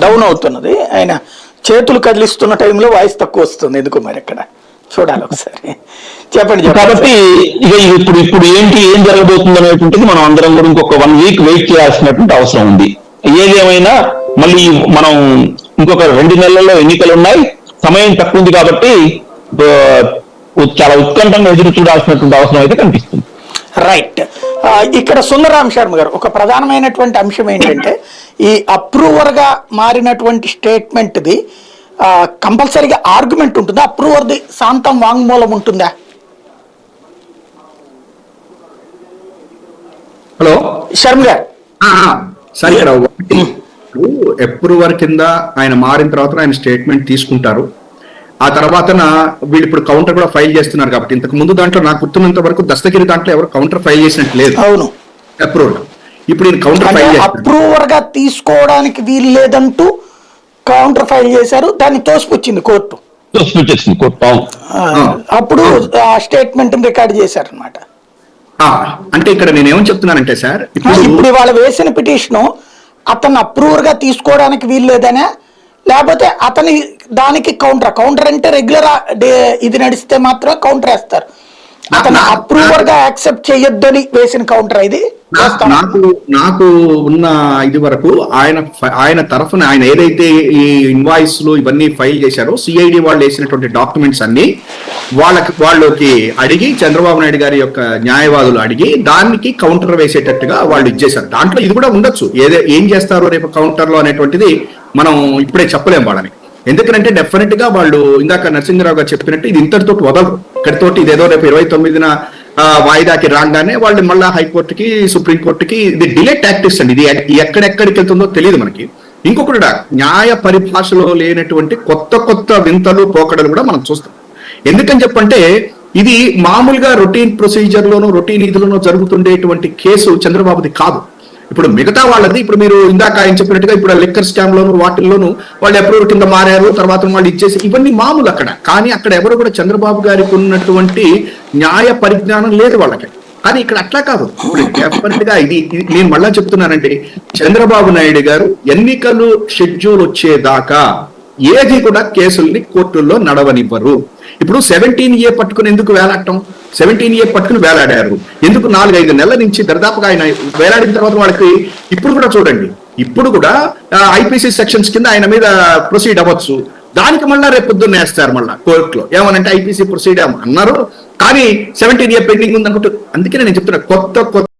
Down అవుతున్నది. ఆయన చేతులు కదిలిస్తున్న టైంలో వాయిస్ తక్కువ వస్తుంది ఎందుకు మరి అక్కడ చూడాలి ఒకసారి. చెప్పండి. కాబట్టి ఇక ఇప్పుడు ఏం జరగబోతుంది అనేటువంటిది మనం అందరం కూడా ఇంకొక 1 వీక్ వెయిట్ చేయాల్సినటువంటి అవసరం ఉంది. ఏదేమైనా మళ్ళీ మనం ఇంకొక 2 నెలల్లో ఎన్నికలు ఉన్నాయి, సమయం తక్కువ ఉంది కాబట్టి చాలా ఉత్కంఠంగా ఎదురు చూడాల్సినటువంటి అవసరం అయితే కనిపిస్తుంది. రైట్. ఇక్కడ సుందరరామ్ శర్మ గారు ఒక ప్రధానమైనటువంటి అంశం ఏంటంటే ఈ అప్రూవర్ గా మారినటువంటి స్టేట్మెంట్ది కంపల్సరీగా ఆర్గ్యుమెంట్ ఉంటుందా, అప్రూవర్ది శాంతం వాంగ్మూలం ఉంటుందా? హలో శర్మ గారు. సరే, ఇక్కడ అప్రూవర్ కింద ఆయన మారిన తర్వాత ఆయన స్టేట్మెంట్ తీసుకుంటారు. ఆ తర్వాత వీళ్ళు ఇప్పుడు కౌంటర్ కూడా ఫైల్ చేస్తున్నారు. కాబట్టి ఇంతకు ముందు దాంట్లో నాకు గుర్తున్నంత వరకు దస్తగిరి దాంట్లో ఎవరు కౌంటర్ ఫైల్ చేసినట్టు లేదు. అవును, అప్రూవర్. ఇప్పుడు ఈయన కౌంటర్ ఫైల్ చేస్తారు. అప్రూవర్ గా తీసుకోవడానికి వీలు లేదంటూ కౌంటర్ ఫైల్ చేశారు, దాన్ని తోసిపుచ్చింది కోర్టు. అప్పుడు ఆ స్టేట్మెంట్ రికార్డ్ చేశారు అనమాట. అంటే ఇక్కడ నేను ఏమని చెప్తున్నానంటే సార్, ఇప్పుడు వాళ్ళు వేసిన పిటిషన్ అతను అప్రూవర్ గా తీసుకోవడానికి వీలు లేదనే, లేకపోతే అతని దానికి కౌంటర్ అంటే రెగ్యులర్ ఇది నడిస్తే మాత్రమే కౌంటర్ వేస్తారు. అతను అప్రూవర్ గా యాక్సెప్ట్ చేయొద్దని వేసిన కౌంటర్ ఇది. నాకు ఉన్న ఇది వరకు ఆయన తరఫున ఆయన ఏదైతే ఈ ఇన్వాయిస్లు ఇవన్నీ ఫైల్ చేశారో సిఐడి వాళ్ళు వేసినటువంటి డాక్యుమెంట్స్ అన్ని వాళ్ళకి అడిగి చంద్రబాబు నాయుడు గారి యొక్క న్యాయవాదులు అడిగి దానికి కౌంటర్ వేసేటట్టుగా వాళ్ళు ఇచ్చేశారు. దాంట్లో ఇది కూడా ఉండొచ్చు. ఏం చేస్తారో రేపు కౌంటర్ లో అనేటువంటిది మనం ఇప్పుడే చెప్పలేం వాళ్ళని. ఎందుకంటే డెఫినెట్ గా వాళ్ళు ఇందాక నరసింహరావు గారు చెప్పినట్టు ఇది ఇంతటితో వదలరు. ఇక్కడితోటి ఇదేదో రేపు 29న వాయిదాకి రాగానే వాళ్ళు మళ్ళా హైకోర్టుకి సుప్రీంకోర్టుకి ఇది డిలే టాక్టిక్స్ అండి. ఇది ఎక్కడెక్కడికి వెళ్తుందో తెలియదు మనకి. ఇంకొకటి న్యాయ పరిభాషలో లేనటువంటి కొత్త వింతలు పోకడలు కూడా మనం చూస్తాం. ఎందుకని చెప్పంటే ఇది మామూలుగా రొటీన్ ప్రొసీజర్ లోనో రొటీన్ ఇదిలోనో జరుగుతుండేటువంటి కేసు చంద్రబాబుది కాదు. ఇప్పుడు మిగతా వాళ్ళది ఇప్పుడు మీరు ఇందాక ఆయన చెప్పినట్టుగా ఇప్పుడు లిక్కర్ స్కామ్ లోను వాటిల్లోనూ వాళ్ళు అప్రూవల్ కింద మారారు, తర్వాత వాళ్ళు ఇచ్చేసి ఇవన్నీ మామూలు అక్కడ. కానీ అక్కడ ఎవరు కూడా చంద్రబాబు గారికి ఉన్నటువంటి న్యాయ పరిజ్ఞానం లేదు వాళ్ళకి. కానీ ఇక్కడ అట్లా కాదు. ఇప్పుడు డెఫినెట్ గా ఇది నేను మళ్ళా చెప్తున్నానంటే చంద్రబాబు నాయుడు గారు ఎన్నికలు షెడ్యూల్ వచ్చేదాకా ఏది కూడా కేసుల్ని కోర్టుల్లో నడవనివ్వరు. ఇప్పుడు 17A పట్టుకుని ఎందుకు వేలాడటం? 17A పట్టుకుని వేలాడారు ఎందుకు? 4-5 నెలల నుంచి దరిదాపుగా ఆయన వేలాడిన తర్వాత వాళ్ళకి ఇప్పుడు కూడా చూడండి, ఇప్పుడు కూడా ఐపీసీ సెక్షన్స్ కింద ఆయన మీద ప్రొసీడ్ అవ్వచ్చు. దానికి మళ్ళా రేపు పొద్దున్న వేస్తారు మళ్ళా కోర్టులో. ఏమనంటే ఐపీసీ ప్రొసీడ్ అన్నారు కానీ 17A పెండింగ్ ఉంది అనుకుంటారు. అందుకే నేను చెప్తున్నా కొత్త